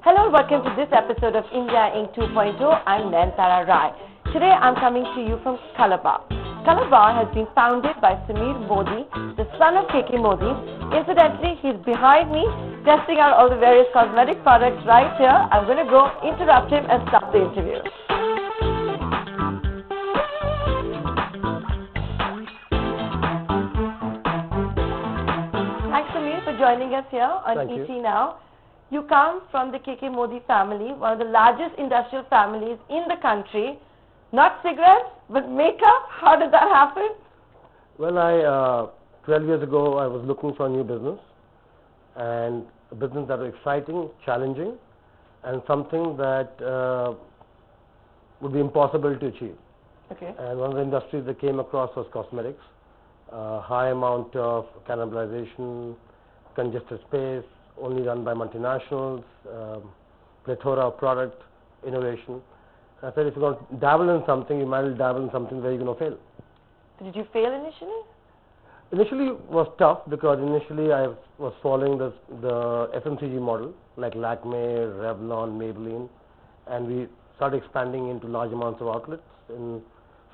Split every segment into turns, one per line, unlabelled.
Hello, welcome to this episode of India Inc. 2.0. I'm Nayantara Rai. Today I'm coming to you from ColorBar. ColorBar has been founded by Samir Modi, the son of KK Modi. Incidentally, he's behind me testing out all the various cosmetic products right here. I'm going to go interrupt him and start the interview. Thanks, Samir, for joining us here on ETNow. You come from the KK Modi family, one of the largest industrial families in the country. Not cigarettes, but makeup. How did that happen?
Well, 12 years ago, I was looking for a new business, and a business that was exciting, challenging, and something that would be impossible to achieve.
Okay.
And one of the industries that came across was cosmetics. High amount of cannibalization, congested space, only run by multinationals, plethora of product innovation. I said, if you're going to dabble in something, you might as well dabble in something where you're going to fail.
Did you fail initially?
Initially it was tough because initially I was following the FMCG model like Lakme, Revlon, Maybelline, and we started expanding into large amounts of outlets. In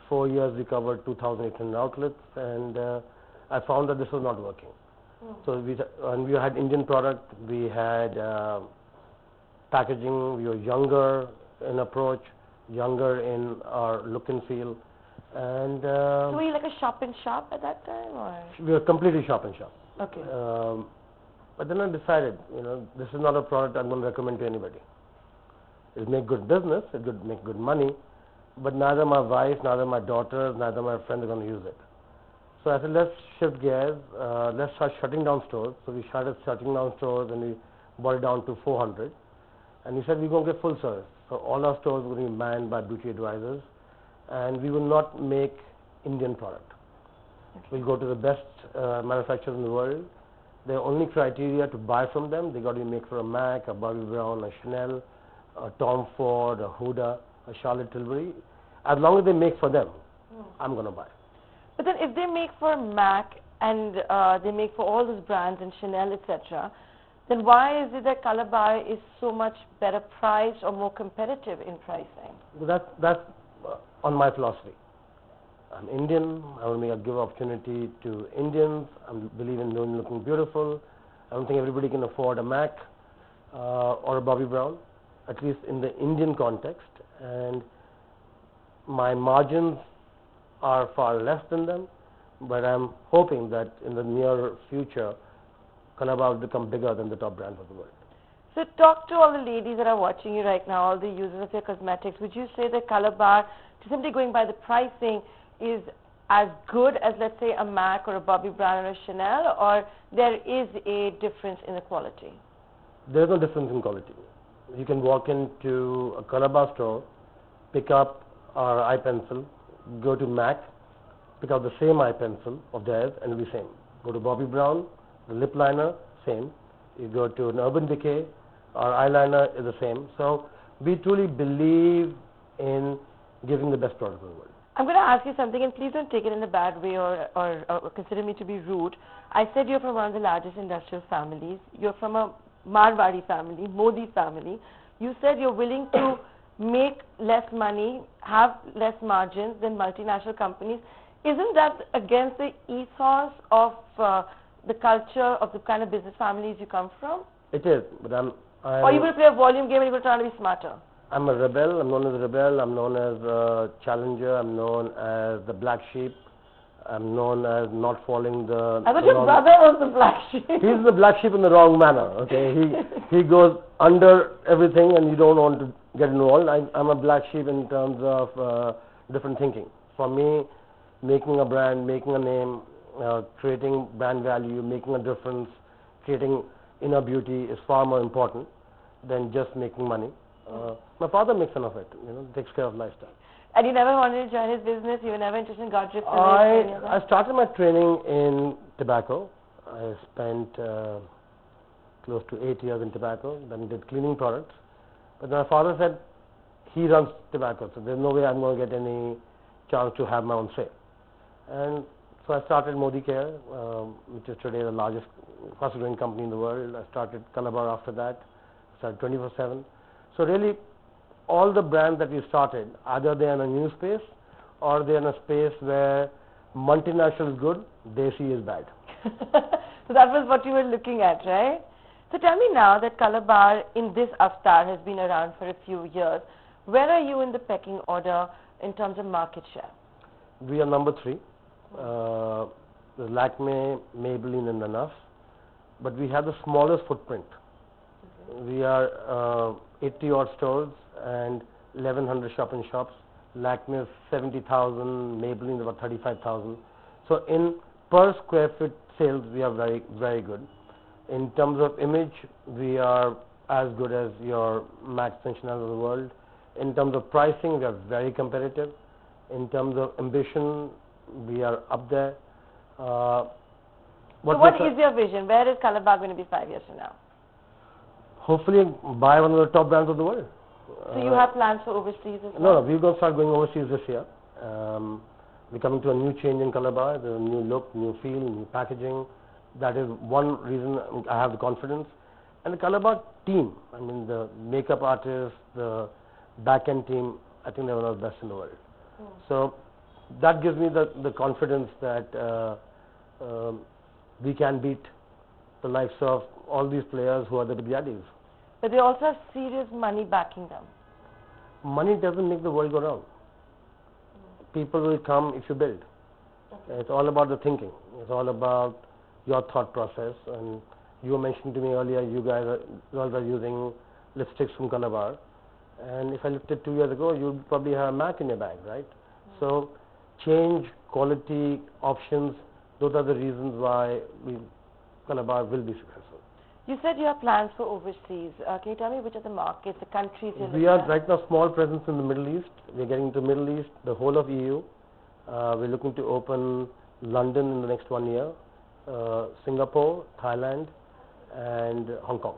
4 years we covered 2,800 outlets, and I found that this was not working. So we had Indian product, we had packaging, we were younger in approach, younger in our look and feel, and
so were you like a shop in shop at that time, or?
We were completely shop in shop.
Okay.
But then I decided, this is not a product I'm going to recommend to anybody. It'll make good business, it would make good money, but neither my wife, neither my daughters, neither my friends are going to use it. So I said, let's shift gears, let's start shutting down stores. So we started shutting down stores, and we brought it down to 400. And we said, we're going to get full service. So all our stores were going to be manned by beauty advisors, and we will not make Indian product. Okay. We'll go to the best manufacturers in the world. Their only criteria to buy from them, they got to be made for a MAC, a Bobbi Brown, a Chanel, a Tom Ford, a Huda, a Charlotte Tilbury. As long as they make for them, I'm going to buy.
But then if they make for MAC and they make for all those brands and Chanel, etc., then why is it that ColorBar is so much better priced or more competitive in pricing?
Well, that's on my philosophy. I'm Indian. I want to give opportunity to Indians. I believe in looking beautiful. I don't think everybody can afford a MAC or a Bobbi Brown, at least in the Indian context. And my margins are far less than them, but I'm hoping that in the near future, ColorBar will become bigger than the top brands of the world.
So talk to all the ladies that are watching you right now, all the users of your cosmetics. Would you say that ColorBar, simply going by the pricing, is as good as, let's say, a MAC or a Bobbi Brown or a Chanel, or there is a difference in the quality?
There is no difference in quality. You can walk into a ColorBar store, pick up our eye pencil, go to MAC, pick up the same eye pencil of theirs, and it'll be same. Go to Bobbi Brown, the lip liner, same. You go to an Urban Decay, our eyeliner is the same. So we truly believe in giving the best product in the world.
I'm going to ask you something, and please don't take it in a bad way or consider me to be rude. I said you're from one of the largest industrial families. You're from a Marwari family, Modi family. You said you're willing to make less money, have less margins than multinational companies. Isn't that against the ethos of the culture of the kind of business families you come from?
It is, but
or you will play a volume game and you will try to be smarter?
I'm a rebel. I'm known as a rebel. I'm known as a challenger. I'm known as the black sheep. I'm known as not following the...
I thought your brother was the black sheep.
He's the black sheep in the wrong manner, okay? He goes under everything and you don't want to get involved. I'm a black sheep in terms of different thinking. For me, making a brand, making a name, creating brand value, making a difference, creating inner beauty is far more important than just making money. My father makes fun of it, takes care of lifestyle.
And you never wanted to join his business? You were never interested in God drift?
I started my training in tobacco. I spent close to 8 years in tobacco, then did cleaning products. But my father said he runs tobacco, so there's no way I'm going to get any chance to have my own say. And so I started Modi Care, which is today the largest, fastest growing company in the world. I started ColorBar after that. started 24/7. So really, all the brands that we started, either they're in a new space or they're in a space where multinational is good, desi is bad.
So that was what you were looking at, right? So tell me now that ColorBar in this avatar has been around for a few years. Where are you in the pecking order in terms of market share?
We are number 3. There's Lakme, Maybelline and enough. But we have the smallest footprint. Okay. We are 80 odd stores and 1100 shop-in-shops. Lakme is 70,000, Maybelline is about 35,000. So in per square foot sales, we are very, very good. In terms of image, we are as good as your Max Extension of the world. In terms of pricing, we are very competitive. In terms of ambition, we are up there.
So what is your vision? Where is ColorBar going to be 5 years from now?
Hopefully buy one of the top brands of the world.
So you have plans for overseas as well?
No, we're going to start going overseas this year. We're coming to a new change in ColorBar. There's a new look, new feel, new packaging. That is one reason I have the confidence. And the ColorBar team, I mean the makeup artists, the back-end team, I think they're one of the best in the world. So that gives me the confidence that we can beat the likes of all these players who are the big daddies.
But they also have serious money backing them.
Money doesn't make the world go round. People will come if you build. Okay. It's all about the thinking. It's all about your thought process. And you were mentioning to me earlier, you guys are using lipsticks from ColorBar. And if I lifted 2 years ago, you'd probably have a Mac in your bag, right? So change, quality, options, those are the reasons why ColorBar will be successful.
You said you have plans for overseas. Can you tell me which are the markets, the countries you're looking at?
We are right now small presence in the Middle East. We're getting to Middle East, the whole of EU. We're looking to open London in the next 1 year, Singapore, Thailand, and Hong Kong.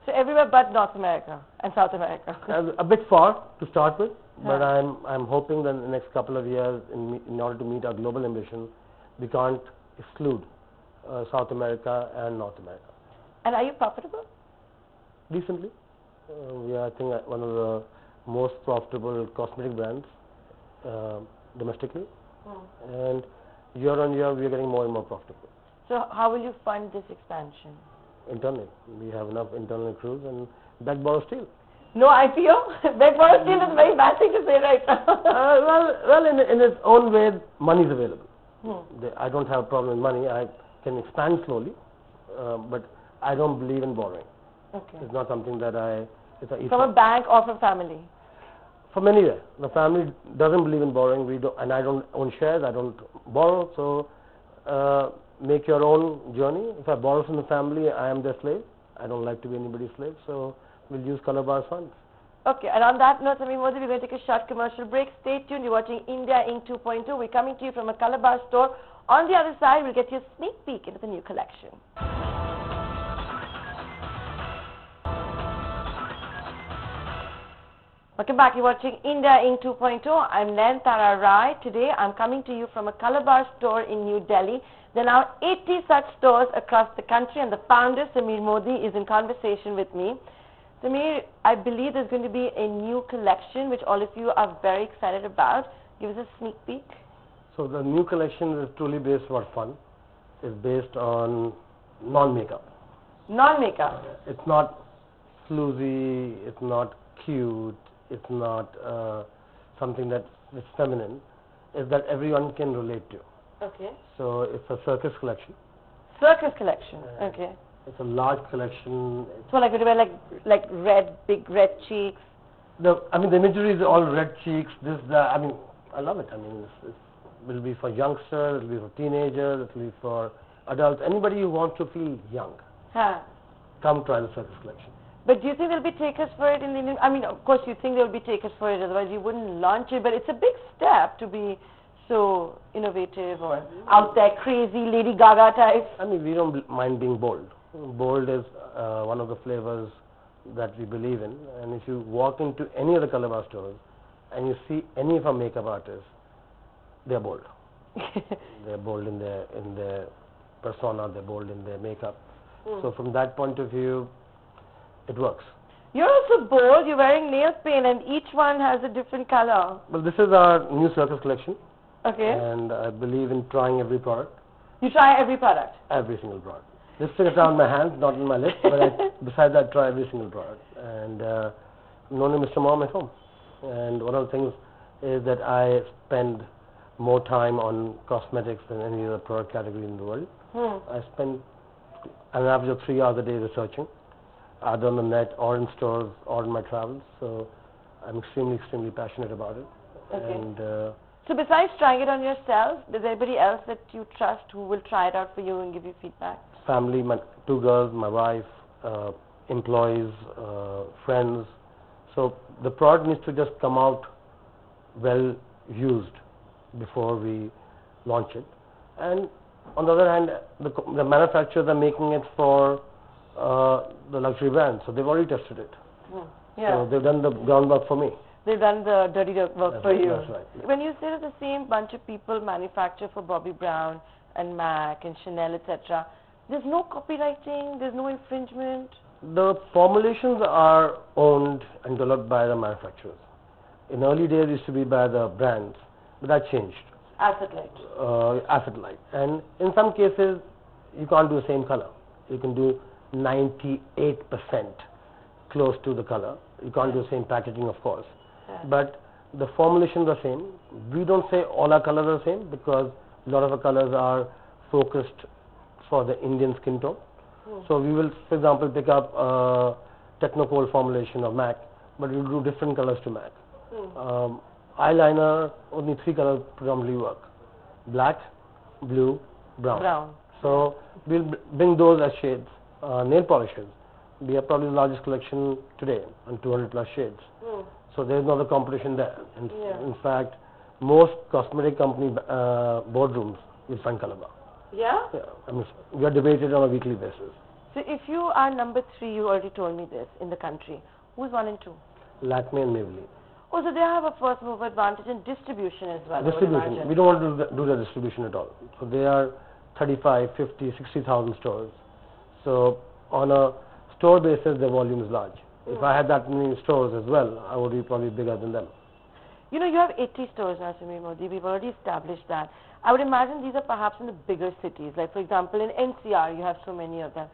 So everywhere but North America and South America.
A bit far to start with, but I'm hoping that in the next couple of years, in order to meet our global ambition, we can't exclude South America and North America.
And are you profitable?
Recently, we are, I think, one of the most profitable cosmetic brands domestically, and year on year we are getting more and more profitable.
So how will you fund this expansion?
Internally, we have enough internal accruals and back borrow steel.
No IPO? Back borrow steel is a very bad thing to say right now.
Well, in its own way, money is available. I don't have a problem with money. I can expand slowly, but I don't believe in borrowing.
Okay.
It's not something that
From a bank or from family?
From anywhere. The family doesn't believe in borrowing. We don't, and I don't own shares. I don't borrow. So make your own journey. If I borrow from the family, I am their slave. I don't like to be anybody's slave. So we'll use ColorBar's funds. Okay.
And on that note, Samir Modi, we're going to take a short commercial break. Stay tuned. You're watching India Inc. 2.2. We're coming to you from a ColorBar store. On the other side, we'll get you a sneak peek into the new collection. Welcome back. You're watching India Inc. 2.0. I'm Nayanthara Rai. Today, I'm coming to you from a ColorBar store in New Delhi. There are now 80 such stores across the country, and the founder, Samir Modi, is in conversation with me. Samir, I believe there's going to be a new collection which all of you are very excited about. Give us a sneak peek.
So the new collection is truly based on fun. It's based on non-makeup.
Non-makeup?
It's not floozy. It's not cute. It's not something that's feminine. It's that everyone can relate to.
Okay.
So it's a circus collection.
Circus collection. Okay.
It's a large collection.
So like we wear like red, big red cheeks.
The imagery is all red cheeks. I mean, I love it. I mean, it will be for youngsters. It will be for teenagers. It will be for adults. Anybody who wants to feel young, come try the circus collection.
But do you think there'll be takers for it in the Indian? I mean, of course you think there'll be takers for it, otherwise you wouldn't launch it. But it's a big step to be so innovative or out there, crazy, Lady Gaga type.
I mean, we don't mind being bold. Bold is one of the flavors that we believe in. And if you walk into any of the ColorBar stores and you see any of our makeup artists, they're bold. They're bold in their persona. They're bold in their makeup. So from that point of view, it works.
You're also bold. You're wearing nail paint, and each one has a different color.
Well, this is our new circus collection.
Okay.
And I believe in trying every product.
You try every product?
Every single product. Lipstick is on my hands, not in my lips, but besides that, I try every single product. And I'm known as Mr. Mom at home. And one of the things is that I spend more time on cosmetics than any other product category in the world. I spend an average of 3 hours a day researching, either on the net or in stores or in my travels. So I'm extremely, extremely passionate about it.
Okay.
And
so besides trying it on yourself, is there anybody else that you trust who will try it out for you and give you feedback?
Family, my 2 girls, my wife, employees, friends. So the product needs to just come out well used before we launch it. And on the other hand, the manufacturers are making it for the luxury brands, so they've already tested it.
Yeah.
So they've done the groundwork for me.
They've done the dirty work for you.
That's right.
When you say that the same bunch of people manufacture for Bobbi Brown and MAC and Chanel, etc., there's no copywriting, there's no infringement?
The formulations are owned and developed by the manufacturers. In early days, it used to be by the brands, but that changed.
Asset-light.
Asset-light. And in some cases, you can't do the same color. You can do 98% close to the color. You can't do the same packaging, of course. But the formulations are same. We don't say all our colors are the same because a lot of our colors are focused for the Indian skin tone. So we will, for example, pick up a Technocold formulation of MAC, but we'll do different colors to MAC. Eyeliner, only 3 colors predominantly work: black, blue, brown. So we'll bring those as shades. Nail polishes, we have probably the largest collection today, on 200 plus shades. So there's no other competition there. And in fact, most cosmetic company boardrooms will find ColorBar.
Yeah?
Yeah, I mean, we are debated on a weekly basis.
So if you are number 3, you already told me this, in the country, who's 1 and 2?
Lakme and Maybelline.
Oh, so they have a first mover advantage in distribution as well.
Distribution. We don't want to do the distribution at all. So they are 35, 50, 60,000 stores. So on a store basis, the volume is large. If I had that many stores as well, I would be probably bigger than them.
You know, you have 80 stores now, Samir Modi. We've already established that. I would imagine these are perhaps in the bigger cities. Like, for example, in NCR, you have so many of them.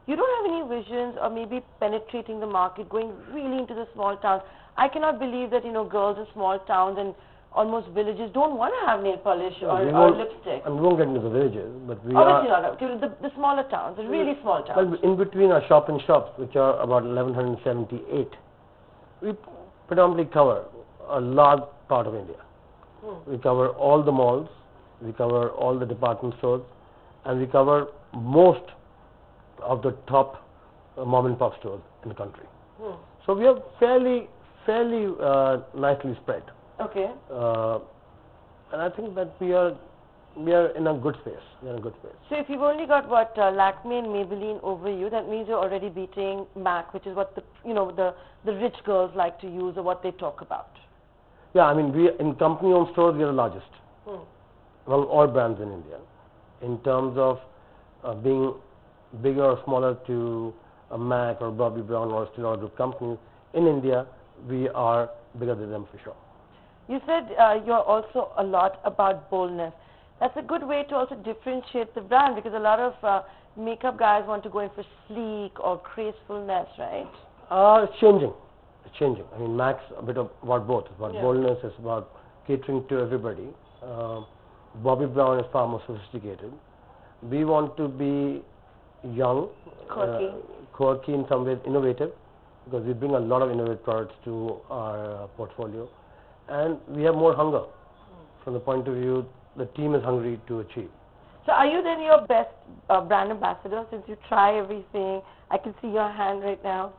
You don't have any visions or maybe penetrating the market, going really into the small towns. I cannot believe that, you know, girls in small towns and almost villages don't want to have nail polish or lipstick.
And we won't get into the villages, but we
Obviously not. Okay, the smaller towns, the really small towns.
Well, in between our shop-in-shops, which are about 1178, we predominantly cover a large part of India. We cover all the malls, we cover all the department stores, and we cover most of the top mom-and-pop stores in the country. So we are fairly nicely spread.
Okay.
And I think that we are in a good space. We are in a good space.
So if you've only got what Lakme and Maybelline over you, that means you're already beating MAC, which is what the rich girls like to use or what they talk about.
Yeah, I mean, we in company-owned stores, we are the largest. Well, all brands in India. In terms of being bigger or smaller to a MAC or Bobbi Brown or Stellar Group companies, in India, we are bigger than them for sure.
You said you're also a lot about boldness. That's a good way to also differentiate the brand because a lot of makeup guys want to go in for sleek or gracefulness, right?
It's changing. It's changing. I mean, MAC's a bit about both. It's about boldness. It's about catering to everybody. Bobbi Brown is far more sophisticated. We want to be young, quirky in some ways, innovative, because we bring a lot of innovative products to our portfolio, and we have more hunger. From the point of view, the team is hungry to achieve.
So are you then your best brand ambassador since you try everything? I can see your hand right now.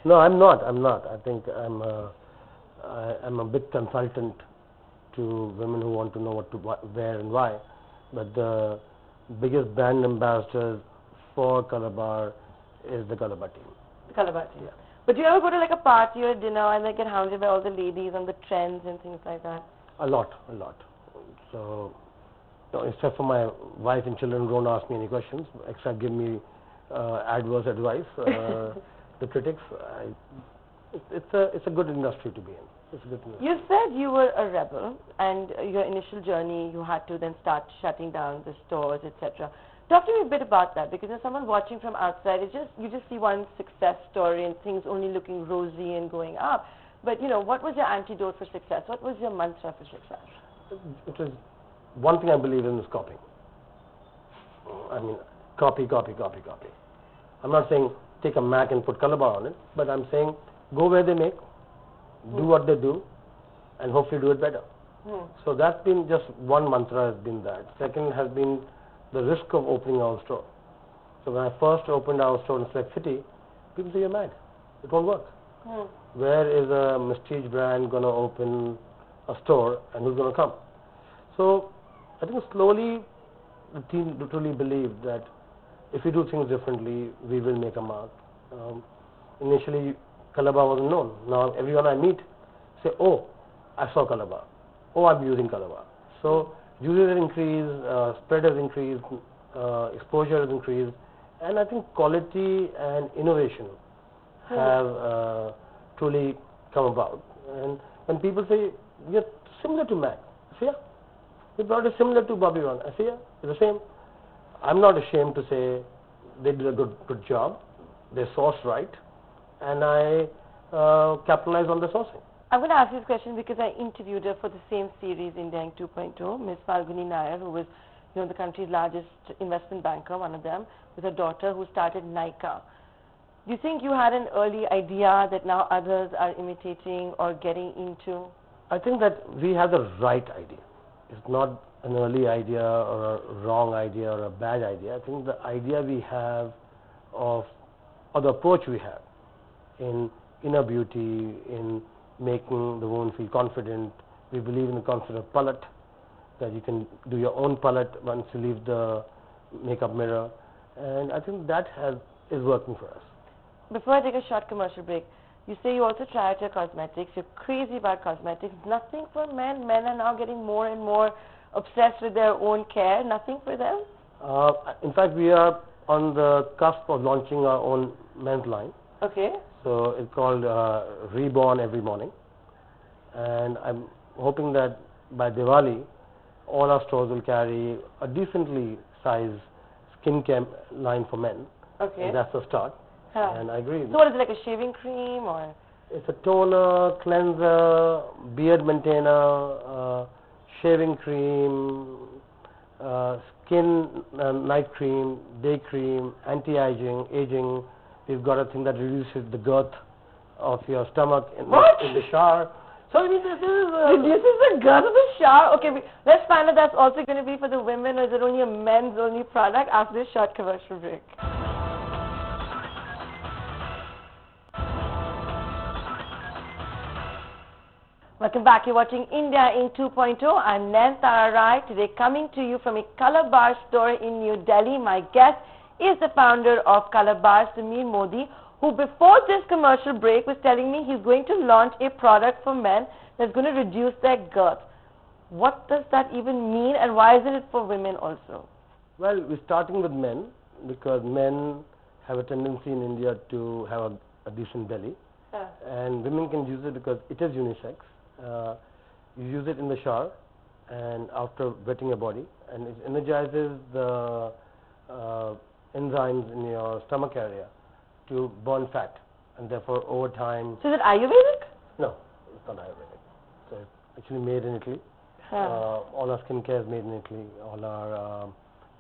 No, I'm not. I think I'm a big consultant to women who want to know what to wear and why. But the biggest brand ambassadors for ColorBar is the ColorBar team.
The ColorBar team. Yeah. But do you ever go to like a party or a dinner and like get hounded by all the ladies on the trends and things like that?
A lot. So, except for my wife and children who don't ask me any questions, except give me adverse advice. the critics, it's a good industry to be in. It's a good industry.
You said you were a rebel, and your initial journey, you had to then start shutting down the stores, etc. Talk to me a bit about that, because as someone watching from outside, you just see one success story and things only looking rosy and going up. But what was your antidote for success? What was your mantra for success?
It was one thing I believe in is copying. I mean, copy. I'm not saying take a Mac and put ColorBar on it, but I'm saying go where they make, do what they do, and hopefully do it better. So that's been just one mantra has been that. Second has been the risk of opening our store. So when I first opened our store in Select City, people say you're mad. It won't work. Where is a prestige brand going to open a store and who's going to come? So I think slowly the team truly believed that if we do things differently, we will make a mark. Initially, ColorBar wasn't known. Now everyone I meet say, oh, I saw ColorBar. Oh, I'm using ColorBar. So users have increased, spread has increased, exposure has increased, and I think quality and innovation have truly come about. And when people say, we are similar to Mac, I say, yeah. Your product is similar to Bobby Ron. I say, yeah, it's the same. I'm not ashamed to say they did a good job. They sourced right, and I capitalized on the sourcing.
I'm going to ask this question because I interviewed her for the same series, India Inc. 2.0, Ms. Falguni Nair, who was the country's largest investment banker, one of them, with her daughter who started Nykaa. Do you think you had an early idea that now others are imitating or getting into?
I think that we have the right idea. It's not an early idea or a wrong idea or a bad idea. I think the idea we have or the approach we have in inner beauty, in making the woman feel confident. We believe in the concept of palette, that you can do your own palette once you leave the makeup mirror, and I think that is working for us.
Before I take a short commercial break, you say you also try out your cosmetics. You're crazy about cosmetics. Nothing for men. Men are now getting more and more obsessed with their own care. Nothing for them?
In fact, we are on the cusp of launching our own men's line.
Okay.
So it's called Reborn Every Morning. And I'm hoping that by Diwali, all our stores will carry a decently sized skincare line for men.
Okay.
And that's the start. And I agree.
So what is it, like a shaving cream or?
It's a toner, cleanser, beard maintainer, shaving cream, skin night cream, day cream, anti-aging. We've got a thing that reduces the girth of your stomach in the shower. So I mean, this
reduces the girth of the shower. Okay, let's find out that's also going to be for the women, or is it only a men's only product after this short commercial break. Welcome back. You're watching India Inc. 2.0. I'm Nayan Rai. Today coming to you from a ColorBar store in New Delhi. My guest is the founder of ColorBar, Samir Modi, who before this commercial break was telling me he's going to launch a product for men that's going to reduce their girth. What does that even mean, and why isn't it for women also?
Well, we're starting with men because men have a tendency in India to have a decent belly. And women can use it because it is unisex. You use it in the shower and after wetting your body, and it energizes the enzymes in your stomach area to burn fat, and therefore over time.
So is it Ayurvedic?
No, it's not Ayurvedic. So it's actually made in Italy. All our skincare is made in Italy. All our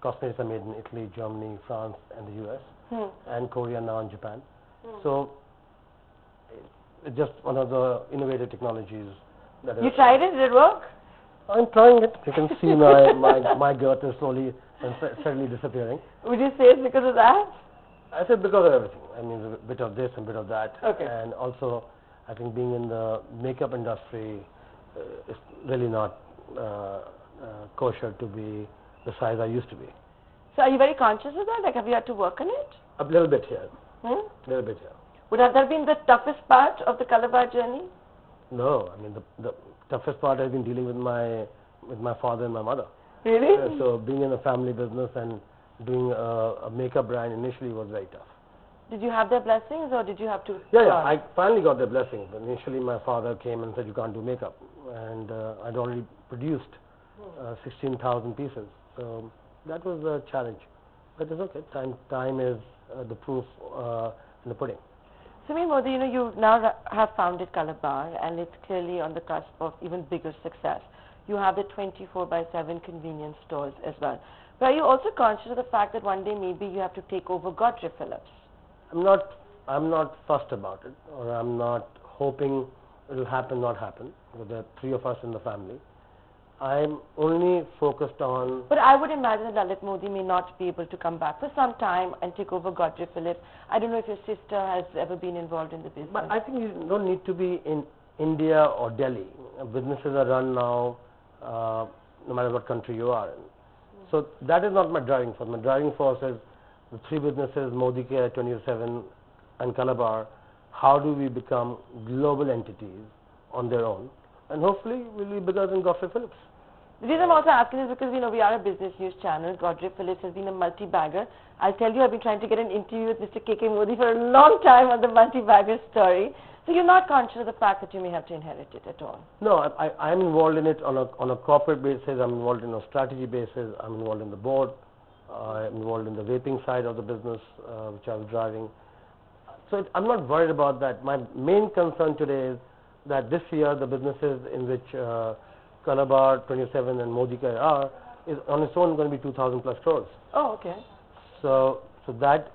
cosmetics are made in Italy, Germany, France, and the US, and Korea now, and Japan. So it's just one of the innovative technologies.
You tried it? Did it work?
I'm trying it. You can see my girth is slowly and steadily disappearing.
Would you say it's because of that?
I said because of everything. I mean, a bit of this and a bit of that.
Okay.
And also, I think being in the makeup industry is really not kosher to be the size I used to be.
So are you very conscious of that? Like, have you had to work on it?
A little bit here. A little bit here.
Would that have been the toughest part of the ColorBar journey?
No, I mean the toughest part has been dealing with my father and my mother.
Really?
So being in a family business and doing a makeup brand initially was very tough.
Did you have their blessings or did you have to?
Yeah, I finally got their blessings. Initially, my father came and said, "You can't do makeup," and I'd already produced 16,000 pieces. So that was a challenge, but it's okay. Time is the proof in the pudding.
Samir Modi, you now have founded ColorBar, and it's clearly on the cusp of even bigger success. You have the 24/7 convenience stores as well. But are you also conscious of the fact that one day maybe you have to take over Godfrey Phillips?
I'm not fussed about it, or I'm not hoping it'll happen, not happen. Because there are 3 of us in the family. I'm only focused on.
But I would imagine that Lalit Modi may not be able to come back for some time and take over Godfrey Phillips. I don't know if your sister has ever been involved in the business.
But I think you don't need to be in India or Delhi. Businesses are run now, no matter what country you are in. So that is not my driving force. My driving force is the 3 businesses, Modi Care, 24/7, and ColorBar. How do we become global entities on their own? And hopefully we'll be bigger than Godfrey Phillips.
The reason I'm also asking is because, we are a business news channel. Godfrey Phillips has been a multi-bagger. I'll tell you, I've been trying to get an interview with Mr. KK Modi for a long time on the multi-bagger story. So you're not conscious of the fact that you may have to inherit it at all?
No, I'm involved in it on a corporate basis. I'm involved in a strategy basis. I'm involved in the board. I'm involved in the vaping side of the business, which I was driving. So I'm not worried about that. My main concern today is that this year the businesses in which ColorBar, 27 and Modi Care are is on its own going to be 2,000 plus crores.
Oh, okay.
So that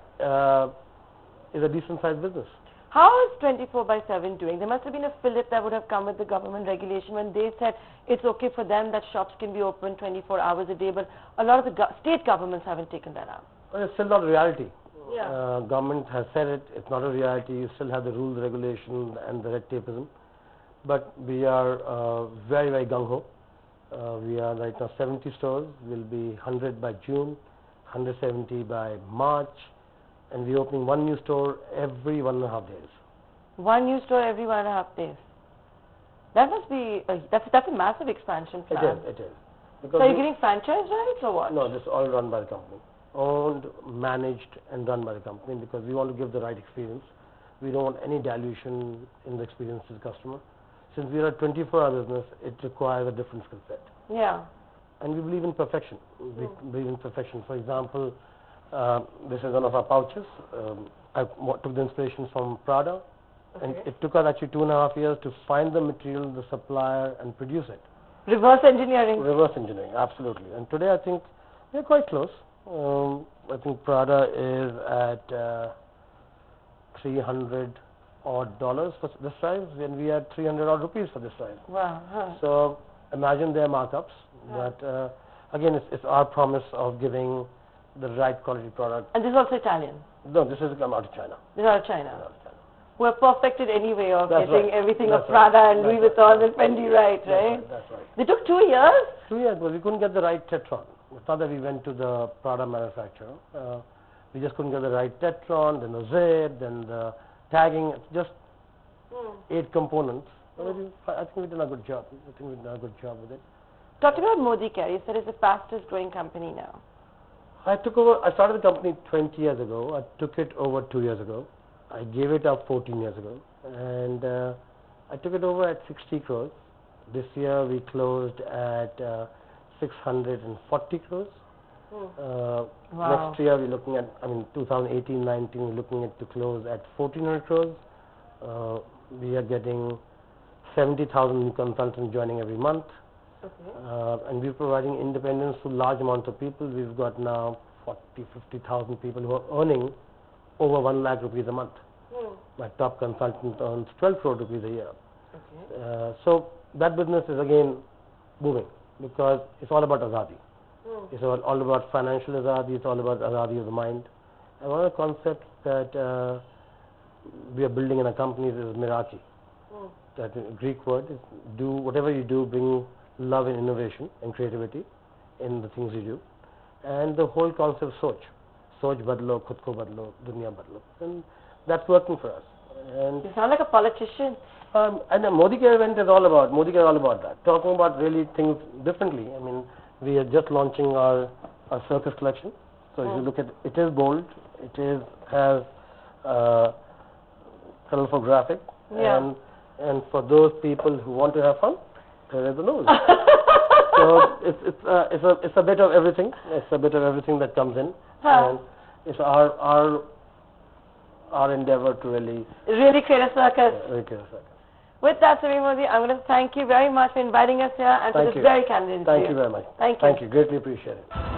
is a decent sized business.
How is 24/7 doing? There must have been a fillip that would have come with the government regulation when they said it's okay for them that shops can be open 24 hours a day, but a lot of the state governments haven't taken that up.
Well, it's still not a reality.
Yeah.
Government has said it. It's not a reality. You still have the rules, regulation, and the red tapeism. But we are very, very gung-ho. We are right now 70 stores. We'll be 100 by June, 170 by March, and we're opening 1 new store every 1.5 days.
1 new store every 1.5 days. That must be that's a massive expansion plan.
It is.
Because so you're getting franchise rights or what?
No, this is all run by the company, owned, managed, and run by the company because we want to give the right experience. We don't want any dilution in the experience to the customer. Since we are a 24-hour business, it requires a different skill set.
Yeah.
And we believe in perfection. We believe in perfection. For example, this is one of our pouches. I took the inspiration from Prada, and it took us actually 2.5 years to find the material, the supplier, and produce it.
Reverse engineering.
Reverse engineering, absolutely. And today I think we're quite close. I think Prada is at $300 odd for this size, and we had 300 odd rupees for this size.
Wow. Huh.
So imagine their markups, but again, it's our promise of giving the right quality product.
And this is also Italian?
No, this is come out of China.
This is out of China. We're perfected anyway of
That's
getting
right.
everything
That's
of Prada
right.
and Louis Vuitton and Fendi right?
That's right.
They took 2 years?
2 years, but we couldn't get the right Tetron. It's not that we went to the Prada manufacturer. We just couldn't get the right Tetron, then the zip, then the tagging. It's just 8 components. I think we did a good job. With it.
Talk about Modi Care. You said it's the fastest growing company now.
I started the company 20 years ago. I took it over 2 years ago. I gave it up 14 years ago. And I took it over at 60 crores. This year we closed at 640 crores.
Wow.
Next year we're looking at, 2018-19, we're looking at to close at 1,400 crores. We are getting 70,000 new consultants joining every month. Okay. And we're providing independence to large amounts of people. We've got now 50,000 people who are earning over 1 lakh rupees a month. My top consultant earns 12 crore rupees a year. Okay. So that business is again booming because it's all about azadi. It's all about financial azadi. It's all about azadi of the mind. And one of the concepts that we are building in a company is Miraki. That Greek word is do whatever you do, bring love and innovation and creativity in the things you do. And the whole concept Soch badlo, khud ko badlo, dunya badlo. And that's working for us. And
you sound like a politician.
And the Modi Care event is all about that. Talking about really things differently. We are just launching our circus collection. So if you look at it, is bold. It has colorful graphic,
Yeah.
and for those people who want to have fun, here is the nose. So it's a bit of everything. It's a bit of everything that comes in, and it's our endeavor to really
create a circus.
really create a circus.
With that, Samir Modi, I'm going to thank you very much for inviting us here and for
Thank
this
you.
very candid interview.
Thank you very much.
Thank you.
Thank you. Greatly appreciate it.